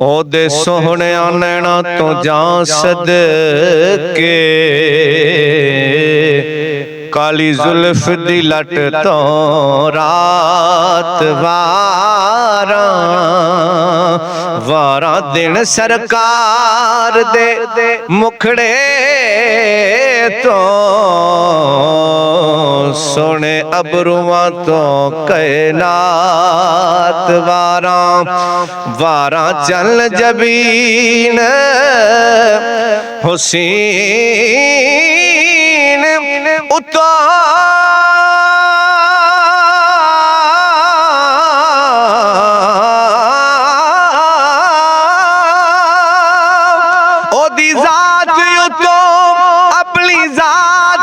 ओदे सोहणिया नैना तो जा सदके काली जुल्फ दी लट तो रात वारा वारा दिन सरकार दे मुखड़े तो सोने अबरुआ तो कैनात वारा वारा चल जबीन हुसैन ओदी जात अपनी जात